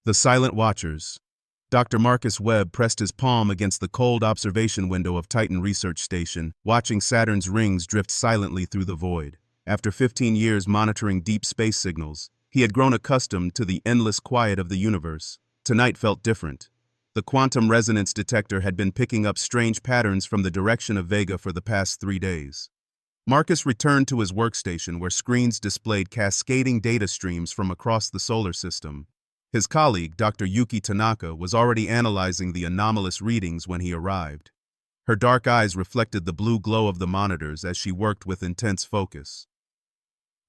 The Silent Watchers. Dr. Marcus Webb pressed his palm against the cold observation window of Titan Research Station, watching Saturn's rings drift silently through the void. After 15 years monitoring deep space signals, he had grown accustomed to the endless quiet of the universe. Tonight felt different. The quantum resonance detector had been picking up strange patterns from the direction of Vega for the past 3 days. Marcus returned to his workstation where screens displayed cascading data streams from across the solar system. His colleague, Dr. Yuki Tanaka, was already analyzing the anomalous readings when he arrived. Her dark eyes reflected the blue glow of the monitors as she worked with intense focus.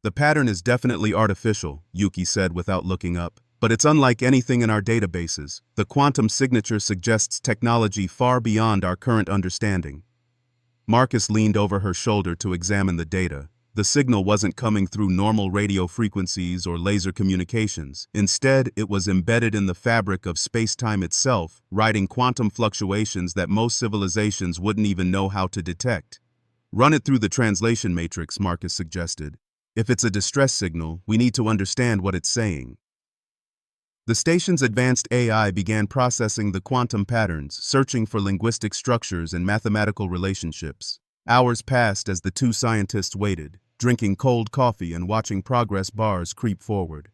"The pattern is definitely artificial," Yuki said without looking up, "but it's unlike anything in our databases. The quantum signature suggests technology far beyond our current understanding." Marcus leaned over her shoulder to examine the data. The signal wasn't coming through normal radio frequencies or laser communications. Instead, it was embedded in the fabric of space-time itself, riding quantum fluctuations that most civilizations wouldn't even know how to detect. "Run it through the translation matrix," Marcus suggested. "If it's a distress signal, we need to understand what it's saying." The station's advanced AI began processing the quantum patterns, searching for linguistic structures and mathematical relationships. Hours passed as the two scientists waited, drinking cold coffee and watching progress bars creep forward.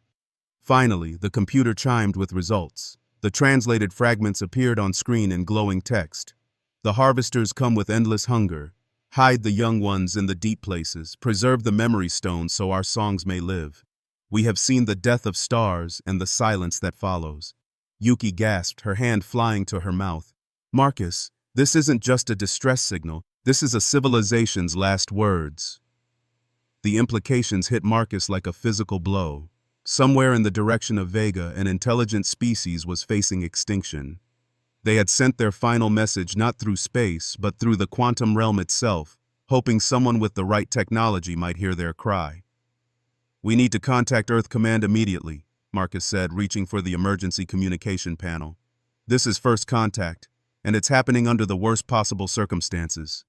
Finally, the computer chimed with results. The translated fragments appeared on screen in glowing text. "The harvesters come with endless hunger. Hide the young ones in the deep places. Preserve the memory stones so our songs may live. We have seen the death of stars and the silence that follows." Yuki gasped, her hand flying to her mouth. "Marcus, this isn't just a distress signal. This is a civilization's last words." The implications hit Marcus like a physical blow. Somewhere in the direction of Vega, an intelligent species was facing extinction. They had sent their final message not through space, but through the quantum realm itself, hoping someone with the right technology might hear their cry. "We need to contact Earth Command immediately," Marcus said, reaching for the emergency communication panel. "This is first contact, and it's happening under the worst possible circumstances."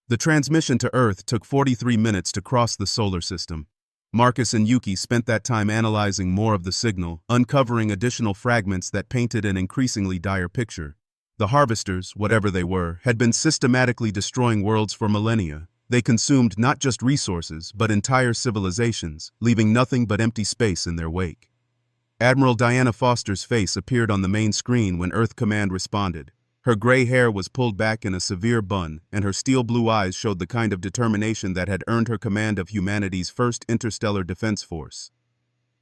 The transmission to Earth took 43 minutes to cross the solar system. Marcus and Yuki spent that time analyzing more of the signal, uncovering additional fragments that painted an increasingly dire picture. The harvesters, whatever they were, had been systematically destroying worlds for millennia. They consumed not just resources, but entire civilizations, leaving nothing but empty space in their wake. Admiral Diana Foster's face appeared on the main screen when Earth Command responded. Her gray hair was pulled back in a severe bun, and her steel-blue eyes showed the kind of determination that had earned her command of humanity's first interstellar defense force.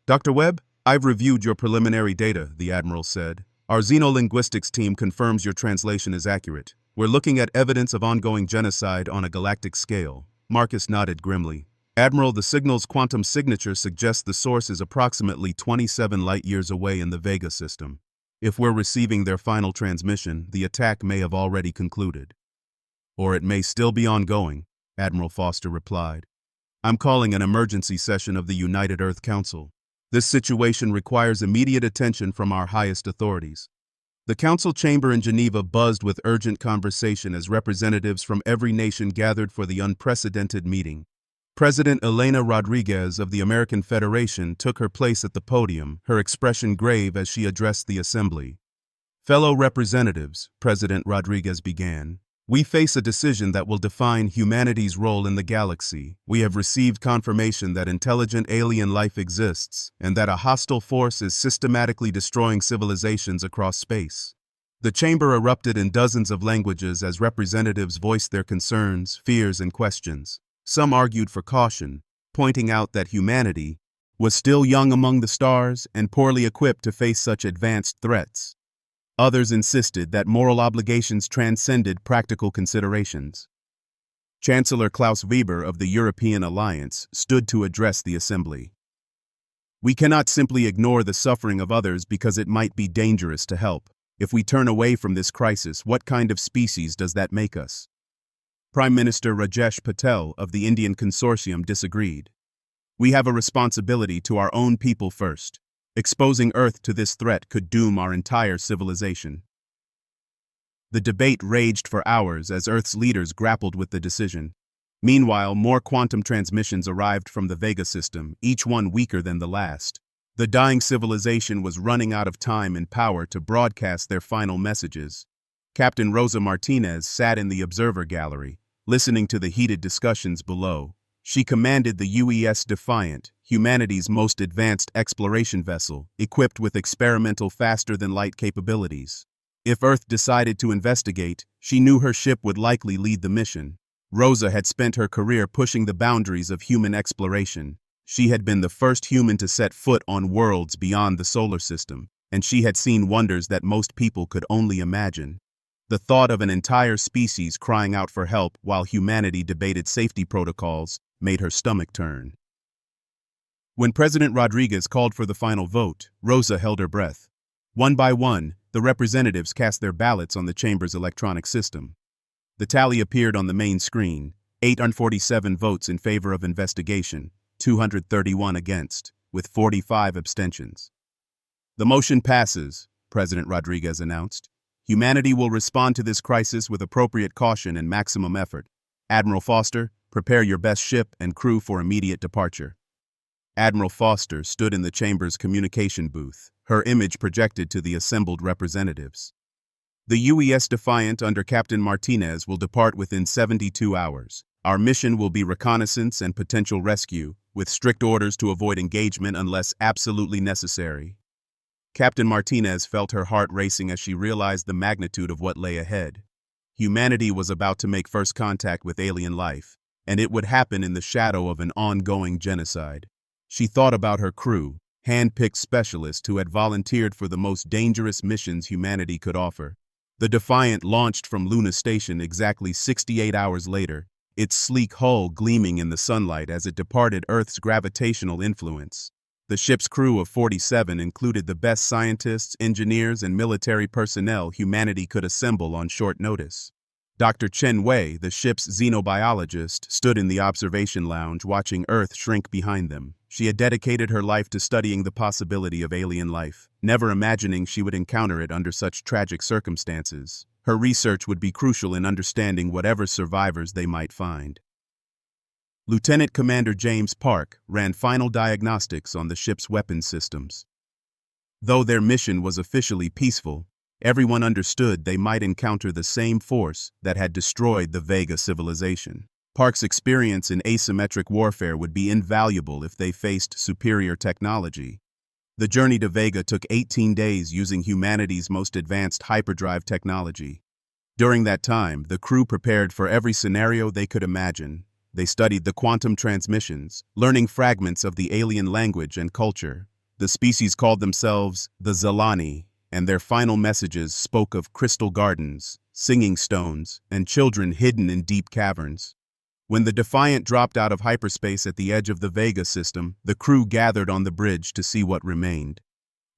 "Dr. Webb, I've reviewed your preliminary data," the Admiral said. "Our xenolinguistics team confirms your translation is accurate. We're looking at evidence of ongoing genocide on a galactic scale." Marcus nodded grimly. "Admiral, the signal's quantum signature suggests the source is approximately 27 light-years away in the Vega system. If we're receiving their final transmission, the attack may have already concluded. Or it may still be ongoing," Admiral Foster replied. "I'm calling an emergency session of the United Earth Council. This situation requires immediate attention from our highest authorities." The council chamber in Geneva buzzed with urgent conversation as representatives from every nation gathered for the unprecedented meeting. President Elena Rodriguez of the American Federation took her place at the podium, her expression grave as she addressed the assembly. "Fellow representatives," President Rodriguez began, "we face a decision that will define humanity's role in the galaxy. We have received confirmation that intelligent alien life exists, and that a hostile force is systematically destroying civilizations across space." The chamber erupted in dozens of languages as representatives voiced their concerns, fears, and questions. Some argued for caution, pointing out that humanity was still young among the stars and poorly equipped to face such advanced threats. Others insisted that moral obligations transcended practical considerations. Chancellor Klaus Weber of the European Alliance stood to address the assembly. "We cannot simply ignore the suffering of others because it might be dangerous to help. If we turn away from this crisis, what kind of species does that make us?" Prime Minister Rajesh Patel of the Indian Consortium disagreed. "We have a responsibility to our own people first. Exposing Earth to this threat could doom our entire civilization." The debate raged for hours as Earth's leaders grappled with the decision. Meanwhile, more quantum transmissions arrived from the Vega system, each one weaker than the last. The dying civilization was running out of time and power to broadcast their final messages. Captain Rosa Martinez sat in the observer gallery, listening to the heated discussions below. She commanded the UES Defiant, humanity's most advanced exploration vessel, equipped with experimental faster-than-light capabilities. If Earth decided to investigate, she knew her ship would likely lead the mission. Rosa had spent her career pushing the boundaries of human exploration. She had been the first human to set foot on worlds beyond the solar system, and she had seen wonders that most people could only imagine. The thought of an entire species crying out for help while humanity debated safety protocols made her stomach turn. When President Rodriguez called for the final vote, Rosa held her breath. One by one, the representatives cast their ballots on the chamber's electronic system. The tally appeared on the main screen: 847 votes in favor of investigation, 231 against, with 45 abstentions. The motion passes, President Rodriguez announced. Humanity will respond to this crisis with appropriate caution and maximum effort. Admiral Foster, prepare your best ship and crew for immediate departure. Admiral Foster stood in the chamber's communication booth, her image projected to the assembled representatives. The UES Defiant under Captain Martinez will depart within 72 hours. Our mission will be reconnaissance and potential rescue, with strict orders to avoid engagement unless absolutely necessary. Captain Martinez felt her heart racing as she realized the magnitude of what lay ahead. Humanity was about to make first contact with alien life, and it would happen in the shadow of an ongoing genocide. She thought about her crew, hand-picked specialists who had volunteered for the most dangerous missions humanity could offer. The Defiant launched from Luna Station exactly 68 hours later, its sleek hull gleaming in the sunlight as it departed Earth's gravitational influence. The ship's crew of 47 included the best scientists, engineers, and military personnel humanity could assemble on short notice. Dr. Chen Wei, the ship's xenobiologist, stood in the observation lounge watching Earth shrink behind them. She had dedicated her life to studying the possibility of alien life, never imagining she would encounter it under such tragic circumstances. Her research would be crucial in understanding whatever survivors they might find. Lieutenant Commander James Park ran final diagnostics on the ship's weapons systems. Though their mission was officially peaceful, everyone understood they might encounter the same force that had destroyed the Vega civilization. Park's experience in asymmetric warfare would be invaluable if they faced superior technology. The journey to Vega took 18 days using humanity's most advanced hyperdrive technology. During that time, the crew prepared for every scenario they could imagine. They studied the quantum transmissions, learning fragments of the alien language and culture. The species called themselves the Zelani, and their final messages spoke of crystal gardens, singing stones, and children hidden in deep caverns. When the Defiant dropped out of hyperspace at the edge of the Vega system, the crew gathered on the bridge to see what remained.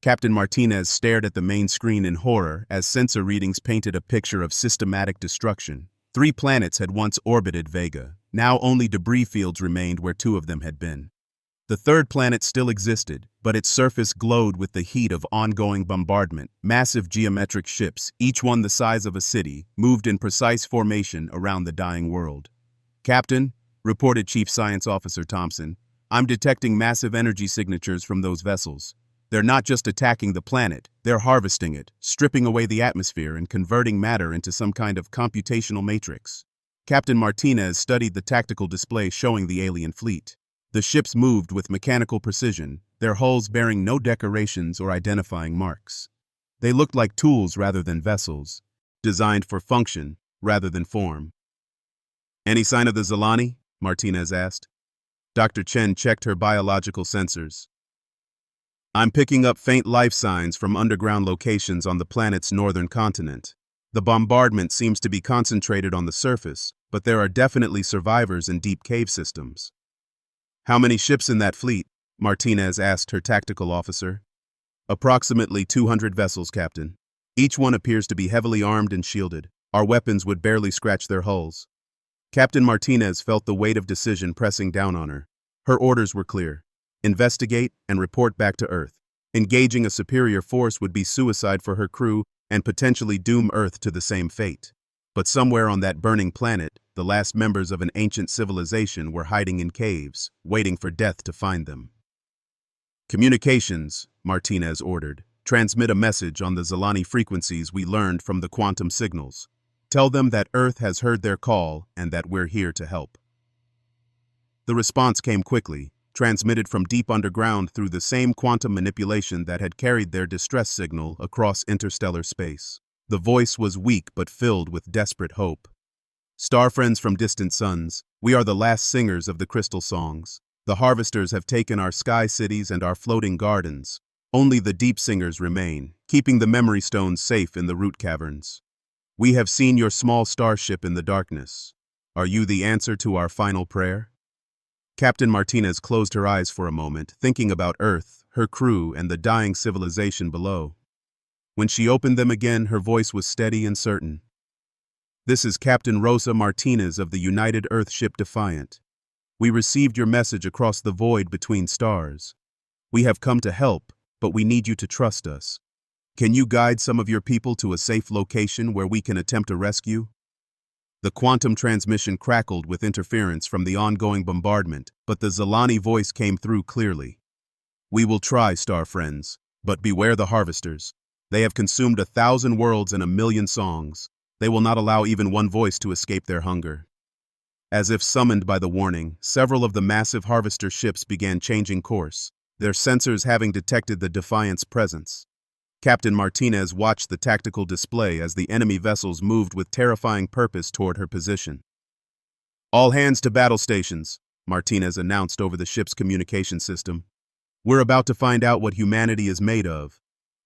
Captain Martinez stared at the main screen in horror as sensor readings painted a picture of systematic destruction. 3 planets had once orbited Vega. Now only debris fields remained where 2 of them had been. The 3rd planet still existed, but its surface glowed with the heat of ongoing bombardment. Massive geometric ships, each one the size of a city, moved in precise formation around the dying world. "Captain," reported Chief Science Officer Thompson, "I'm detecting massive energy signatures from those vessels. They're not just attacking the planet, they're harvesting it, stripping away the atmosphere and converting matter into some kind of computational matrix." Captain Martinez studied the tactical display showing the alien fleet. The ships moved with mechanical precision, their hulls bearing no decorations or identifying marks. They looked like tools rather than vessels, designed for function rather than form. "Any sign of the Zelani?" Martinez asked. Dr. Chen checked her biological sensors. "I'm picking up faint life signs from underground locations on the planet's northern continent. The bombardment seems to be concentrated on the surface, but there are definitely survivors in deep cave systems." "How many ships in that fleet?" Martinez asked her tactical officer. "Approximately 200 vessels, Captain. Each one appears to be heavily armed and shielded. Our weapons would barely scratch their hulls." Captain Martinez felt the weight of decision pressing down on her. Her orders were clear: investigate and report back to Earth. Engaging a superior force would be suicide for her crew and potentially doom Earth to the same fate. But somewhere on that burning planet, the last members of an ancient civilization were hiding in caves, waiting for death to find them. Communications, Martinez ordered. Transmit a message on the Zilani frequencies we learned from the quantum signals. Tell them that Earth has heard their call and that we're here to help. The response came quickly, transmitted from deep underground through the same quantum manipulation that had carried their distress signal across interstellar space. The voice was weak but filled with desperate hope. Star friends from distant suns, we are the last singers of the crystal songs. The harvesters have taken our sky cities and our floating gardens. Only the deep singers remain, keeping the memory stones safe in the root caverns. We have seen your small starship in the darkness. Are you the answer to our final prayer? Captain Martinez closed her eyes for a moment, thinking about Earth, her crew, and the dying civilization below. When she opened them again, her voice was steady and certain. This is Captain Rosa Martinez of the United Earth ship Defiant. We received your message across the void between stars. We have come to help, but we need you to trust us. Can you guide some of your people to a safe location where we can attempt a rescue? The quantum transmission crackled with interference from the ongoing bombardment, but the Zilani voice came through clearly. We will try, star friends, but beware the harvesters. They have consumed 1,000 worlds and 1,000,000 songs. They will not allow even one voice to escape their hunger. As if summoned by the warning, several of the massive harvester ships began changing course, their sensors having detected the Defiant's presence. Captain Martinez watched the tactical display as the enemy vessels moved with terrifying purpose toward her position. All hands to battle stations, Martinez announced over the ship's communication system. We're about to find out what humanity is made of.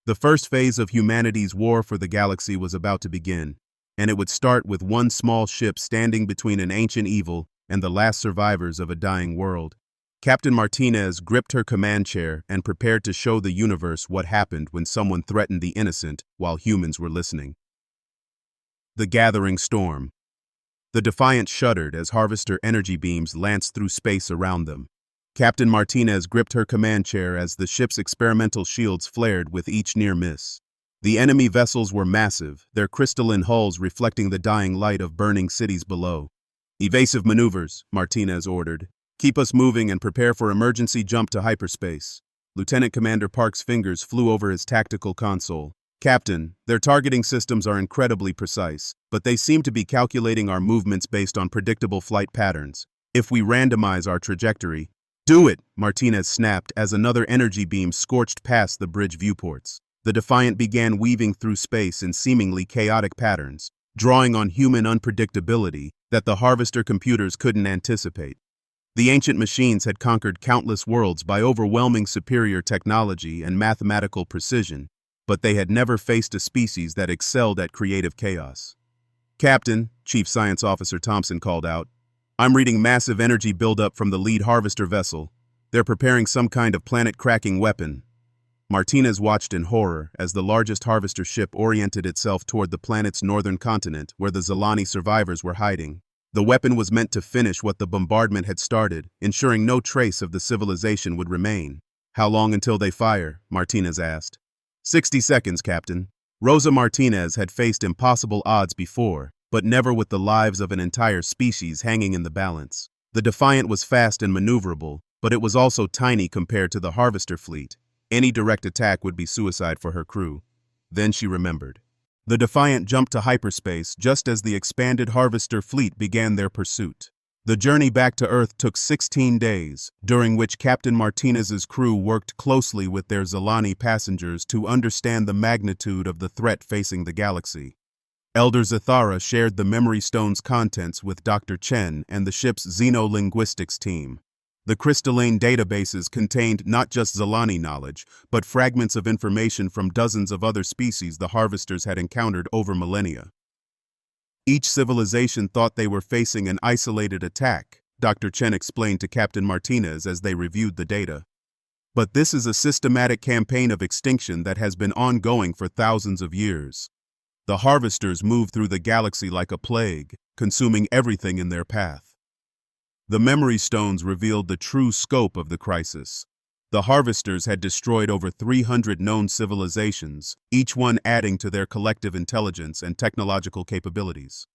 The first phase of humanity's war for the galaxy was about to begin, and it would start with one small ship standing between an ancient evil and the last survivors of a dying world. Captain Martinez gripped her command chair and prepared to show the universe what happened when someone threatened the innocent while humans were listening. The gathering storm. The Defiant shuddered as harvester energy beams lanced through space around them. Captain Martinez gripped her command chair as the ship's experimental shields flared with each near miss. The enemy vessels were massive, their crystalline hulls reflecting the dying light of burning cities below. Evasive maneuvers, Martinez ordered. Keep us moving and prepare for emergency jump to hyperspace. Lieutenant Commander Park's fingers flew over his tactical console. Captain, their targeting systems are incredibly precise, but they seem to be calculating our movements based on predictable flight patterns. If we randomize our trajectory... Do it, Martinez snapped as another energy beam scorched past the bridge viewports. The Defiant began weaving through space in seemingly chaotic patterns, drawing on human unpredictability that the harvester computers couldn't anticipate. The ancient machines had conquered countless worlds by overwhelming superior technology and mathematical precision, but they had never faced a species that excelled at creative chaos. Captain, Chief Science Officer Thompson called out, I'm reading massive energy buildup from the lead harvester vessel. They're preparing some kind of planet-cracking weapon. Martinez watched in horror as the largest harvester ship oriented itself toward the planet's northern continent where the Zilani survivors were hiding. The weapon was meant to finish what the bombardment had started, ensuring no trace of the civilization would remain. How long until they fire? Martinez asked. 60 seconds, Captain. Rosa Martinez had faced impossible odds before, but never with the lives of an entire species hanging in the balance. The Defiant was fast and maneuverable, but it was also tiny compared to the harvester fleet. Any direct attack would be suicide for her crew. Then she remembered. The Defiant jumped to hyperspace just as the expanded harvester fleet began their pursuit. The journey back to Earth took 16 days, during which Captain Martinez's crew worked closely with their Zilani passengers to understand the magnitude of the threat facing the galaxy. Elder Zathara shared the Memory Stone's contents with Dr. Chen and the ship's xenolinguistics team. The crystalline databases contained not just Zilani knowledge, but fragments of information from dozens of other species the harvesters had encountered over millennia. Each civilization thought they were facing an isolated attack, Dr. Chen explained to Captain Martinez as they reviewed the data. But this is a systematic campaign of extinction that has been ongoing for thousands of years. The harvesters move through the galaxy like a plague, consuming everything in their path. The Memory Stones revealed the true scope of the crisis. The harvesters had destroyed over 300 known civilizations, each one adding to their collective intelligence and technological capabilities.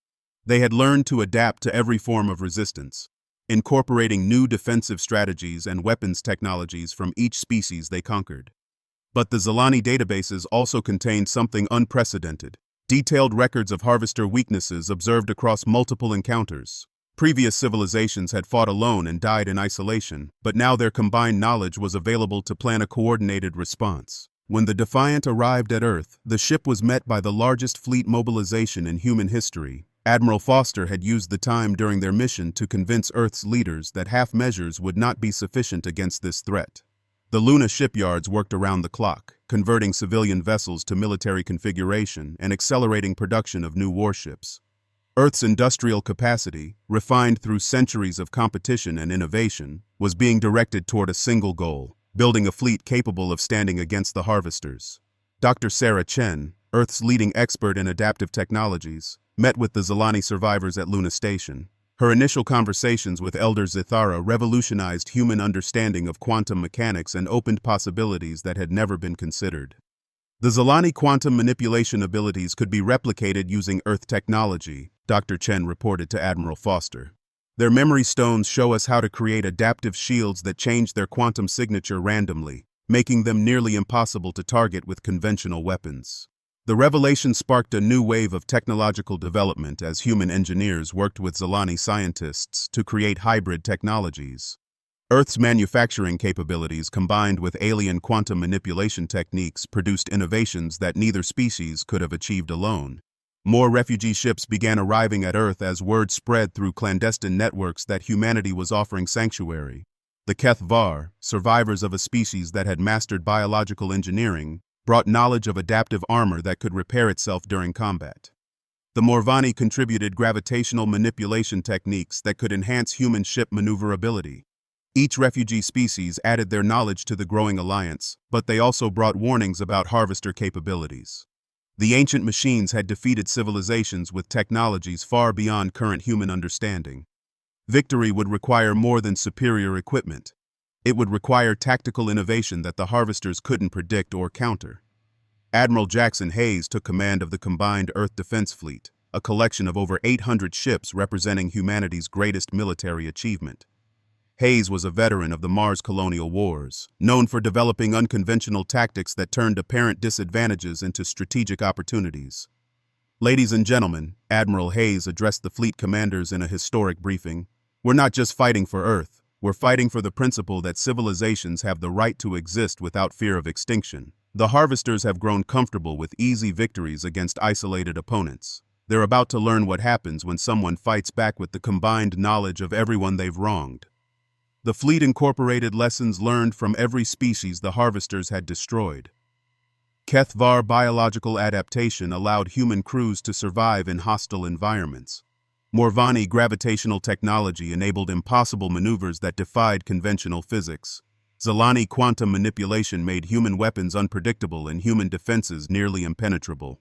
They had learned to adapt to every form of resistance. incorporating new defensive strategies and weapons technologies from each species they conquered. But the Zilani databases also contained something unprecedented: detailed records of harvester weaknesses observed across multiple encounters. Previous civilizations had fought alone and died in isolation, but now their combined knowledge was available to plan a coordinated response. When the Defiant arrived at Earth, the ship was met by the largest fleet mobilization in human history. Admiral Foster had used the time during their mission to convince Earth's leaders that half measures would not be sufficient against this threat. The Luna shipyards worked around the clock, converting civilian vessels to military configuration and accelerating production of new warships. Earth's industrial capacity, refined through centuries of competition and innovation, was being directed toward a single goal: building a fleet capable of standing against the harvesters. Dr. Sarah Chen, Earth's leading expert in adaptive technologies, met with the Zilani survivors at Luna Station. Her initial conversations with Elder Zithara revolutionized human understanding of quantum mechanics and opened possibilities that had never been considered. The Zilani quantum manipulation abilities could be replicated using Earth technology, Dr. Chen reported to Admiral Foster. Their memory stones show us how to create adaptive shields that change their quantum signature randomly, making them nearly impossible to target with conventional weapons. The revelation sparked a new wave of technological development as human engineers worked with Zilani scientists to create hybrid technologies. Earth's manufacturing capabilities combined with alien quantum manipulation techniques produced innovations that neither species could have achieved alone. More refugee ships began arriving at Earth as word spread through clandestine networks that humanity was offering sanctuary. The HFY, survivors of a species that had mastered biological engineering, brought knowledge of adaptive armor that could repair itself during combat. The Morvani contributed gravitational manipulation techniques that could enhance human ship maneuverability. Each refugee species added their knowledge to the growing alliance, but they also brought warnings about harvester capabilities. The ancient machines had defeated civilizations with technologies far beyond current human understanding. Victory would require more than superior equipment. It would require tactical innovation that the harvesters couldn't predict or counter. Admiral Jackson Hayes took command of the combined Earth Defense Fleet, a collection of over 800 ships representing humanity's greatest military achievement. Hayes was a veteran of the Mars colonial wars, known for developing unconventional tactics that turned apparent disadvantages into strategic opportunities. Ladies and gentlemen, Admiral Hayes addressed the fleet commanders in a historic briefing. We're not just fighting for Earth, we're fighting for the principle that civilizations have the right to exist without fear of extinction. The harvesters have grown comfortable with easy victories against isolated opponents. They're about to learn what happens when someone fights back with the combined knowledge of everyone they've wronged. The fleet incorporated lessons learned from every species the harvesters had destroyed. HFY biological adaptation allowed human crews to survive in hostile environments. Morvani gravitational technology enabled impossible maneuvers that defied conventional physics. Zilani quantum manipulation made human weapons unpredictable and human defenses nearly impenetrable.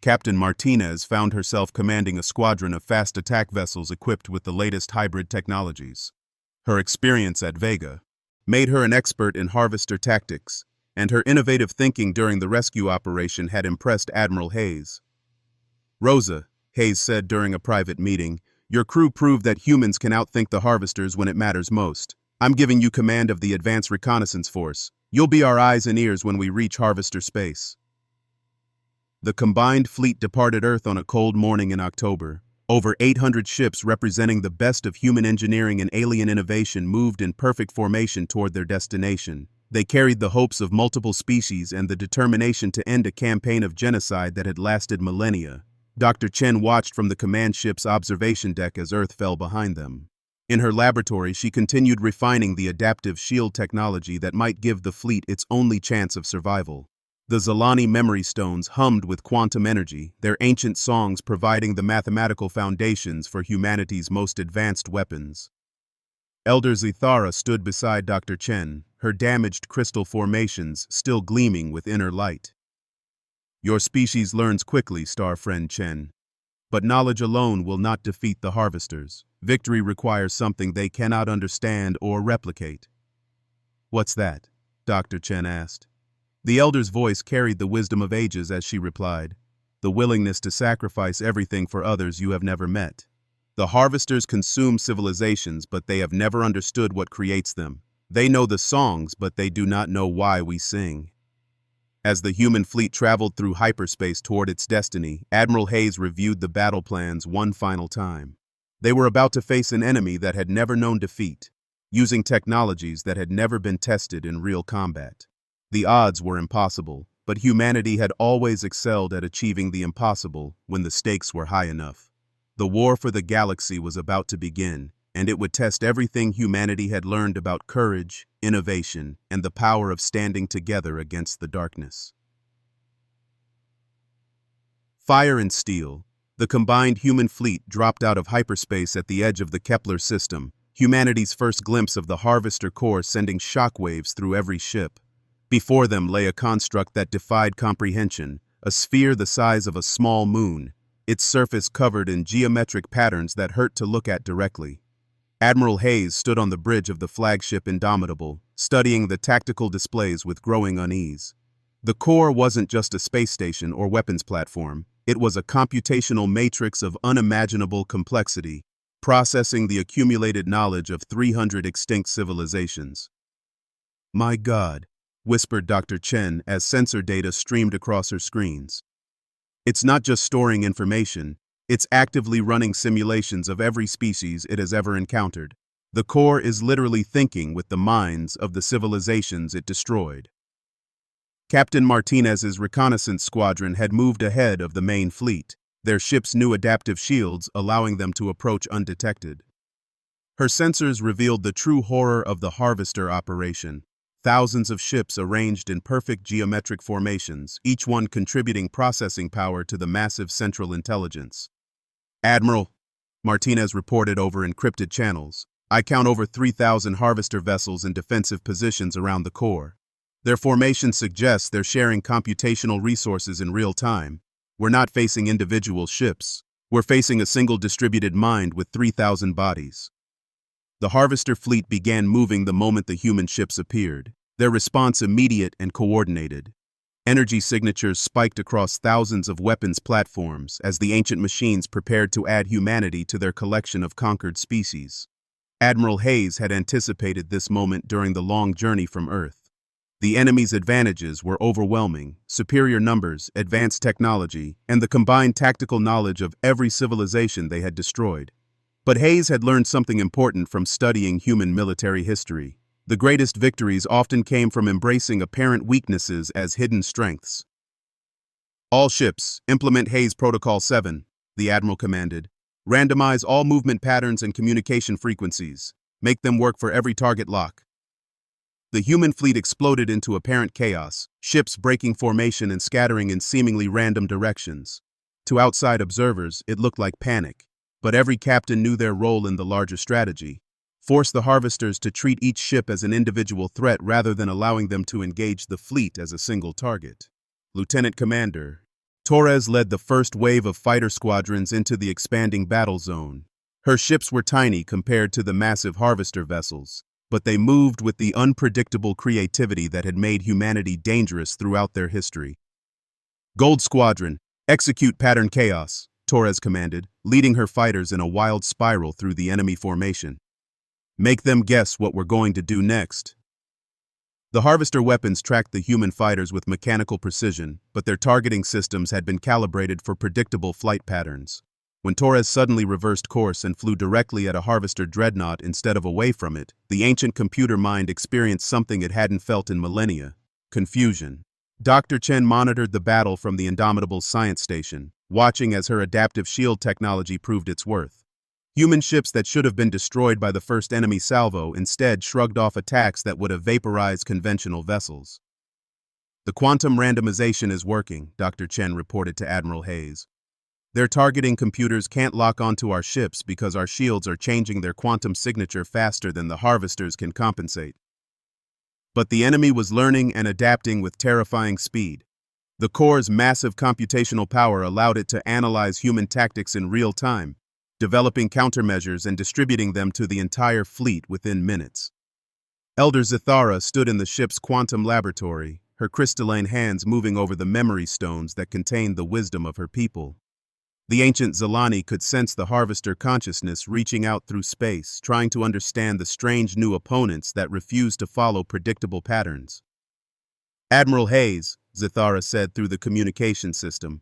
Captain Martinez found herself commanding a squadron of fast attack vessels equipped with the latest hybrid technologies. Her experience at Vega made her an expert in harvester tactics, and her innovative thinking during the rescue operation had impressed Admiral Hayes. "Rosa," Hayes said during a private meeting, "your crew proved that humans can outthink the harvesters when it matters most. I'm giving you command of the Advanced Reconnaissance Force. You'll be our eyes and ears when we reach harvester space." The combined fleet departed Earth on a cold morning in October. Over 800 ships representing the best of human engineering and alien innovation moved in perfect formation toward their destination. They carried the hopes of multiple species and the determination to end a campaign of genocide that had lasted millennia. Dr. Chen watched from the command ship's observation deck as Earth fell behind them. In her laboratory, she continued refining the adaptive shield technology that might give the fleet its only chance of survival. The Zilani memory stones hummed with quantum energy, their ancient songs providing the mathematical foundations for humanity's most advanced weapons. Elder Zithara stood beside Dr. Chen, her damaged crystal formations still gleaming with inner light. "Your species learns quickly, star friend Chen. But knowledge alone will not defeat the harvesters. Victory requires something they cannot understand or replicate." "What's that?" Dr. Chen asked. The elder's voice carried the wisdom of ages as she replied, "The willingness to sacrifice everything for others you have never met." The harvesters consume civilizations, but they have never understood what creates them. They know the songs, but they do not know why we sing. As the human fleet traveled through hyperspace toward its destiny, Admiral Hayes reviewed the battle plans one final time. They were about to face an enemy that had never known defeat, using technologies that had never been tested in real combat. The odds were impossible, but humanity had always excelled at achieving the impossible when the stakes were high enough. The war for the galaxy was about to begin, and it would test everything humanity had learned about courage, innovation, and the power of standing together against the darkness. Fire and steel. The combined human fleet dropped out of hyperspace at the edge of the Kepler system, humanity's first glimpse of the Harvester core sending shockwaves through every ship. Before them lay a construct that defied comprehension, a sphere the size of a small moon, its surface covered in geometric patterns that hurt to look at directly. Admiral Hayes stood on the bridge of the flagship Indomitable, studying the tactical displays with growing unease. The core wasn't just a space station or weapons platform, it was a computational matrix of unimaginable complexity, processing the accumulated knowledge of 300 extinct civilizations. "My God," whispered Dr. Chen as sensor data streamed across her screens. "It's not just storing information, it's actively running simulations of every species it has ever encountered. The core is literally thinking with the minds of the civilizations it destroyed." Captain Martinez's reconnaissance squadron had moved ahead of the main fleet, their ship's new adaptive shields allowing them to approach undetected. Her sensors revealed the true horror of the Harvester operation. Thousands of ships arranged in perfect geometric formations, each one contributing processing power to the massive central intelligence. "Admiral," Martinez reported over encrypted channels, "I count over 3,000 Harvester vessels in defensive positions around the core. Their formation suggests they're sharing computational resources in real time. We're not facing individual ships. We're facing a single distributed mind with 3,000 bodies." The Harvester fleet began moving the moment the human ships appeared, their response immediate and coordinated. Energy signatures spiked across thousands of weapons platforms as the ancient machines prepared to add humanity to their collection of conquered species. Admiral Hayes had anticipated this moment during the long journey from Earth. The enemy's advantages were overwhelming: superior numbers, advanced technology, and the combined tactical knowledge of every civilization they had destroyed. But Hayes had learned something important from studying human military history. The greatest victories often came from embracing apparent weaknesses as hidden strengths. "All ships, implement Hayes Protocol 7, the Admiral commanded. "Randomize all movement patterns and communication frequencies. Make them work for every target lock." The human fleet exploded into apparent chaos, ships breaking formation and scattering in seemingly random directions. To outside observers, it looked like panic, but every captain knew their role in the larger strategy: force the Harvesters to treat each ship as an individual threat rather than allowing them to engage the fleet as a single target. Lieutenant Commander Torres led the first wave of fighter squadrons into the expanding battle zone. Her ships were tiny compared to the massive Harvester vessels, but they moved with the unpredictable creativity that had made humanity dangerous throughout their history. "Gold Squadron, execute pattern chaos," Torres commanded, leading her fighters in a wild spiral through the enemy formation. "Make them guess what we're going to do next." The Harvester weapons tracked the human fighters with mechanical precision, but their targeting systems had been calibrated for predictable flight patterns. When Torres suddenly reversed course and flew directly at a Harvester dreadnought instead of away from it, the ancient computer mind experienced something it hadn't felt in millennia: confusion. Dr. Chen monitored the battle from the Indomitable science station, watching as her adaptive shield technology proved its worth. Human ships that should have been destroyed by the first enemy salvo instead shrugged off attacks that would have vaporized conventional vessels. "The quantum randomization is working," Dr. Chen reported to Admiral Hayes. "Their targeting computers can't lock onto our ships because our shields are changing their quantum signature faster than the Harvesters can compensate." But the enemy was learning and adapting with terrifying speed. The core's massive computational power allowed it to analyze human tactics in real time, developing countermeasures and distributing them to the entire fleet within minutes. Elder Zithara stood in the ship's quantum laboratory, her crystalline hands moving over the memory stones that contained the wisdom of her people. The ancient Zelani could sense the Harvester consciousness reaching out through space, trying to understand the strange new opponents that refused to follow predictable patterns. Admiral Hayes, Zithara said through the communication system,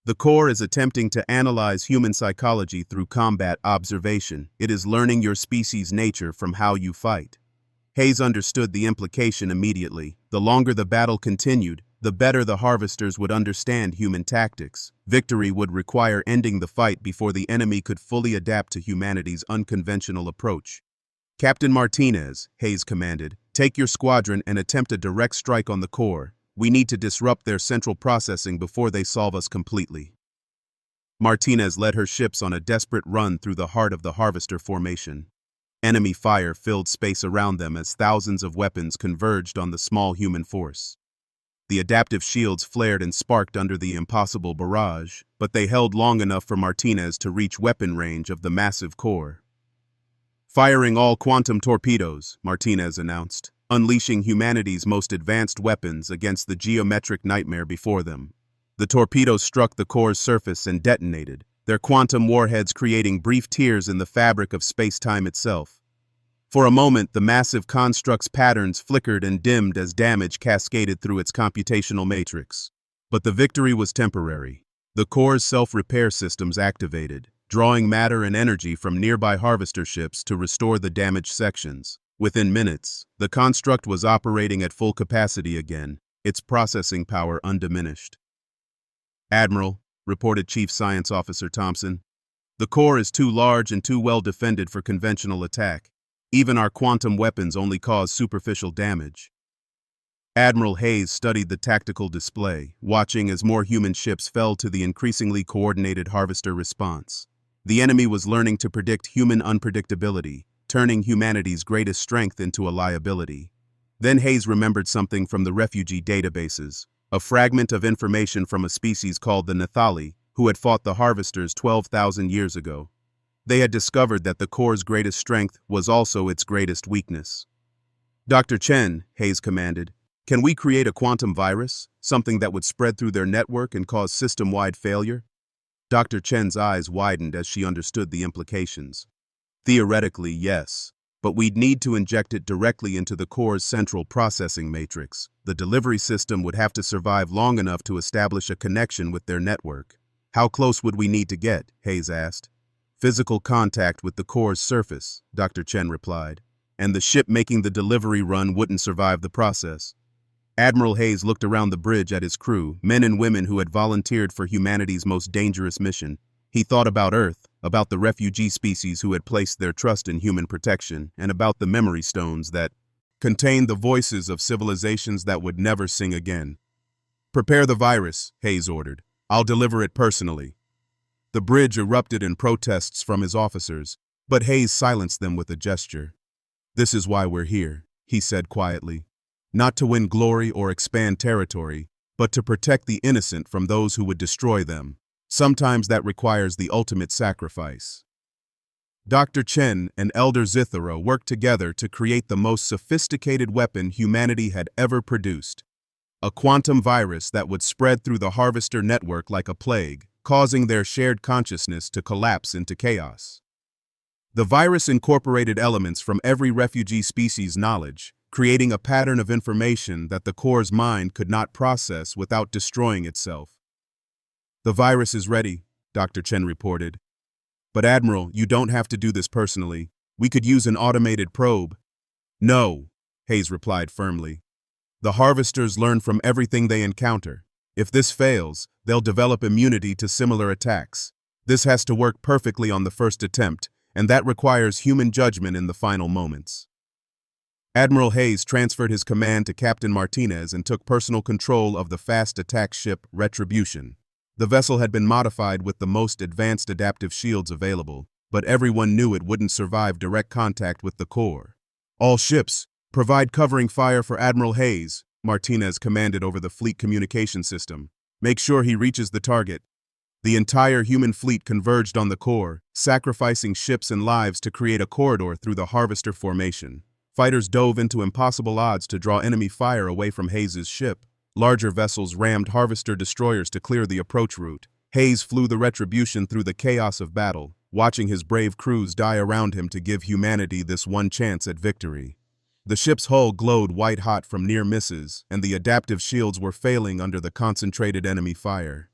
the Corps is attempting to analyze human psychology through combat observation. It is learning your species' nature from how you fight. Hayes understood the implication immediately. The longer the battle continued, the better the Harvesters would understand human tactics. Victory would require ending the fight before the enemy could fully adapt to humanity's unconventional approach. Captain Martinez, Hayes commanded, take your squadron and attempt a direct strike on the Corps. We need to disrupt their central processing before they solve us completely. Martinez led her ships on a desperate run through the heart of the Harvester formation. Enemy fire filled space around them as thousands of weapons converged on the small human force. The adaptive shields flared and sparked under the impossible barrage, but they held long enough for Martinez to reach weapon range of the massive Corps. Firing all quantum torpedoes, Martinez announced, unleashing humanity's most advanced weapons against the geometric nightmare before them. The torpedoes struck the Corps' surface and detonated, their quantum warheads creating brief tears in the fabric of space-time itself. For a moment, the massive construct's patterns flickered and dimmed as damage cascaded through its computational matrix. But the victory was temporary. The Corps' self-repair systems activated, drawing matter and energy from nearby harvester ships to restore the damaged sections. Within minutes, the construct was operating at full capacity again, its processing power undiminished. Admiral, reported Chief Science Officer Thompson, the Corps is too large and too well defended for conventional attack. Even our quantum weapons only cause superficial damage. Admiral Hayes studied the tactical display, watching as more human ships fell to the increasingly coordinated Harvester response. The enemy was learning to predict human unpredictability, turning humanity's greatest strength into a liability. Then Hayes remembered something from the refugee databases, a fragment of information from a species called the Nathali, who had fought the Harvesters 12,000 years ago. They had discovered that the Corps' greatest strength was also its greatest weakness. Dr. Chen, Hayes commanded, can we create a quantum virus, something that would spread through their network and cause system-wide failure? Dr. Chen's eyes widened as she understood the implications. Theoretically, yes, but we'd need to inject it directly into the Corps' central processing matrix. The delivery system would have to survive long enough to establish a connection with their network. How close would we need to get? Hayes asked. Physical contact with the Corps' surface, Dr. Chen replied, and the ship making the delivery run wouldn't survive the process. Admiral Hayes looked around the bridge at his crew, men and women who had volunteered for humanity's most dangerous mission. He thought about Earth, about the refugee species who had placed their trust in human protection, and about the memory stones that contained the voices of civilizations that would never sing again. Prepare the virus, Hayes ordered. I'll deliver it personally. The bridge erupted in protests from his officers, but Hayes silenced them with a gesture. This is why we're here, he said quietly. Not to win glory or expand territory, but to protect the innocent from those who would destroy them. Sometimes that requires the ultimate sacrifice. Dr. Chen and Elder Zithara worked together to create the most sophisticated weapon humanity had ever produced. A quantum virus that would spread through the Harvester network like a plague, causing their shared consciousness to collapse into chaos. The virus incorporated elements from every refugee species' knowledge, creating a pattern of information that the Corps' mind could not process without destroying itself. The virus is ready, Dr. Chen reported. But Admiral, you don't have to do this personally. We could use an automated probe. No, Hayes replied firmly. The Harvesters learn from everything they encounter. If this fails, they'll develop immunity to similar attacks. This has to work perfectly on the first attempt, and that requires human judgment in the final moments. Admiral Hayes transferred his command to Captain Martinez and took personal control of the fast attack ship Retribution. The vessel had been modified with the most advanced adaptive shields available, but everyone knew it wouldn't survive direct contact with the Corps. All ships, provide covering fire for Admiral Hayes, Martinez commanded over the fleet communication system. Make sure he reaches the target. The entire human fleet converged on the Corps, sacrificing ships and lives to create a corridor through the Harvester formation. Fighters dove into impossible odds to draw enemy fire away from Hayes' ship. Larger vessels rammed Harvester destroyers to clear the approach route. Hayes flew the Retribution through the chaos of battle, watching his brave crews die around him to give humanity this one chance at victory. The ship's hull glowed white-hot from near misses, and the adaptive shields were failing under the concentrated enemy fire.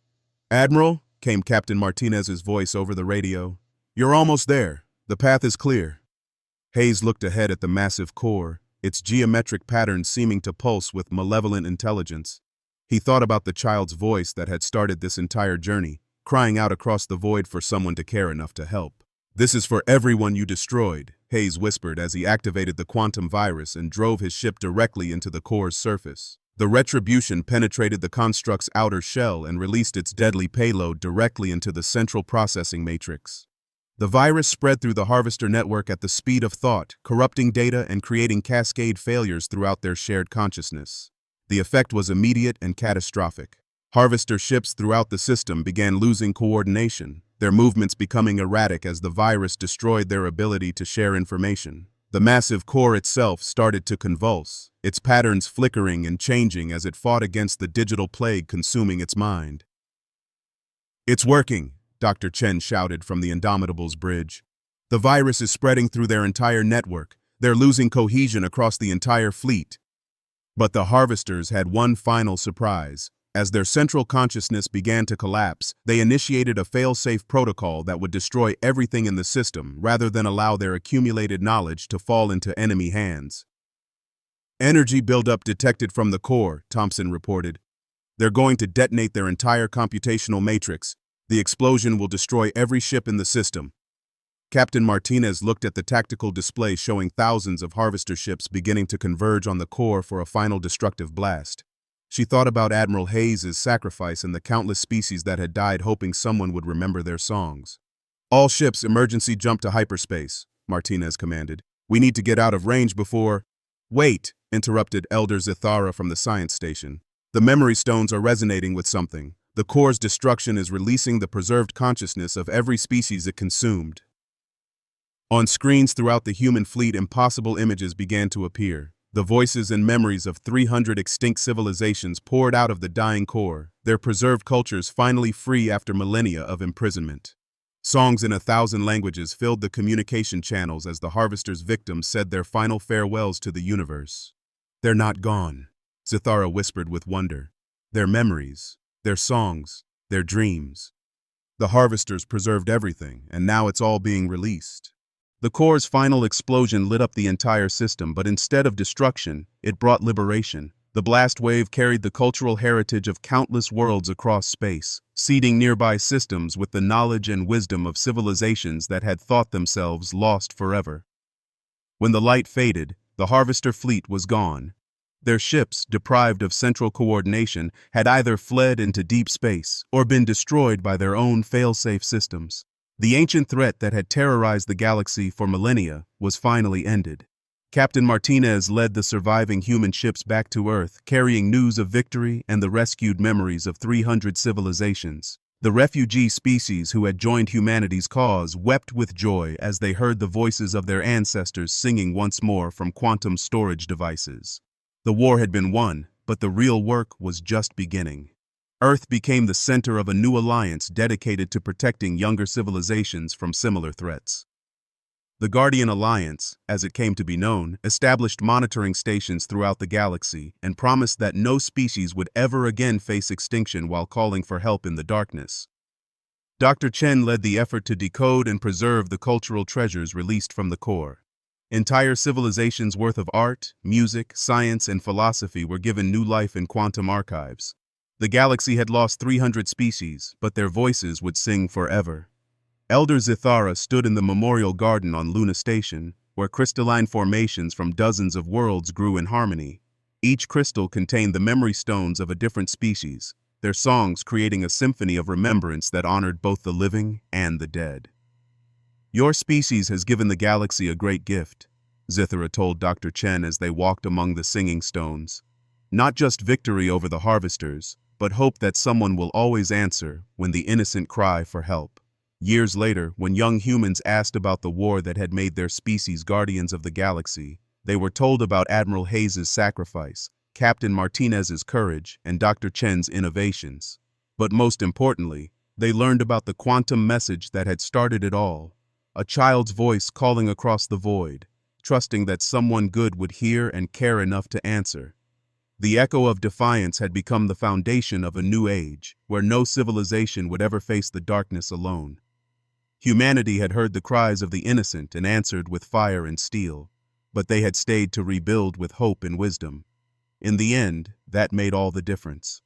"Admiral," came Captain Martinez's voice over the radio, "you're almost there. The path is clear." Hayes looked ahead at the massive core, its geometric patterns seeming to pulse with malevolent intelligence. He thought about the child's voice that had started this entire journey, crying out across the void for someone to care enough to help. "This is for everyone you destroyed," Hayes whispered as he activated the quantum virus and drove his ship directly into the core's surface. The Retribution penetrated the construct's outer shell and released its deadly payload directly into the central processing matrix. The virus spread through the Harvester network at the speed of thought, corrupting data and creating cascade failures throughout their shared consciousness. The effect was immediate and catastrophic. Harvester ships throughout the system began losing coordination, their movements becoming erratic as the virus destroyed their ability to share information. The massive core itself started to convulse, its patterns flickering and changing as it fought against the digital plague consuming its mind. "It's working," Dr. Chen shouted from the Indomitable's bridge. "The virus is spreading through their entire network. They're losing cohesion across the entire fleet." But the Harvesters had one final surprise. As their central consciousness began to collapse, they initiated a fail-safe protocol that would destroy everything in the system rather than allow their accumulated knowledge to fall into enemy hands. "Energy buildup detected from the core," Thompson reported. "They're going to detonate their entire computational matrix. The explosion will destroy every ship in the system." Captain Martinez looked at the tactical display showing thousands of Harvester ships beginning to converge on the core for a final destructive blast. She thought about Admiral Hayes' sacrifice and the countless species that had died hoping someone would remember their songs. "All ships emergency jump to hyperspace," Martinez commanded. "We need to get out of range before—" "Wait," interrupted Elder Zithara from the science station. "The memory stones are resonating with something. The core's destruction is releasing the preserved consciousness of every species it consumed." On screens throughout the human fleet, impossible images began to appear. The voices and memories of 300 extinct civilizations poured out of the dying core, their preserved cultures finally free after millennia of imprisonment. Songs in 1,000 languages filled the communication channels as the Harvester's victims said their final farewells to the universe. "They're not gone," Zithara whispered with wonder. "Their memories, their songs, their dreams. The Harvesters preserved everything, and now it's all being released." The core's final explosion lit up the entire system, but instead of destruction, it brought liberation. The blast wave carried the cultural heritage of countless worlds across space, seeding nearby systems with the knowledge and wisdom of civilizations that had thought themselves lost forever. When the light faded, the Harvester fleet was gone. Their ships, deprived of central coordination, had either fled into deep space or been destroyed by their own fail-safe systems. The ancient threat that had terrorized the galaxy for millennia was finally ended. Captain Martinez led the surviving human ships back to Earth, carrying news of victory and the rescued memories of 300 civilizations. The refugee species who had joined humanity's cause wept with joy as they heard the voices of their ancestors singing once more from quantum storage devices. The war had been won, but the real work was just beginning. Earth became the center of a new alliance dedicated to protecting younger civilizations from similar threats. The Guardian Alliance, as it came to be known, established monitoring stations throughout the galaxy and promised that no species would ever again face extinction while calling for help in the darkness. Dr. Chen led the effort to decode and preserve the cultural treasures released from the core. Entire civilizations worth of art, music, science, and philosophy were given new life in quantum archives. The galaxy had lost 300 species, but their voices would sing forever. Elder Zithara stood in the memorial garden on Luna Station, where crystalline formations from dozens of worlds grew in harmony. Each crystal contained the memory stones of a different species, their songs creating a symphony of remembrance that honored both the living and the dead. "Your species has given the galaxy a great gift," Zithara told Dr. Chen as they walked among the singing stones. "Not just victory over the Harvesters, but hope that someone will always answer when the innocent cry for help." Years later, when young humans asked about the war that had made their species guardians of the galaxy, they were told about Admiral Hayes' sacrifice, Captain Martinez's courage, and Dr. Chen's innovations. But most importantly, They learned about the quantum message that had started it all, a child's voice calling across the void, trusting that someone good would hear and care enough to answer. The echo of defiance had become the foundation of a new age, where no civilization would ever face the darkness alone. Humanity had heard the cries of the innocent and answered with fire and steel, but they had stayed to rebuild with hope and wisdom. In the end, that made all the difference.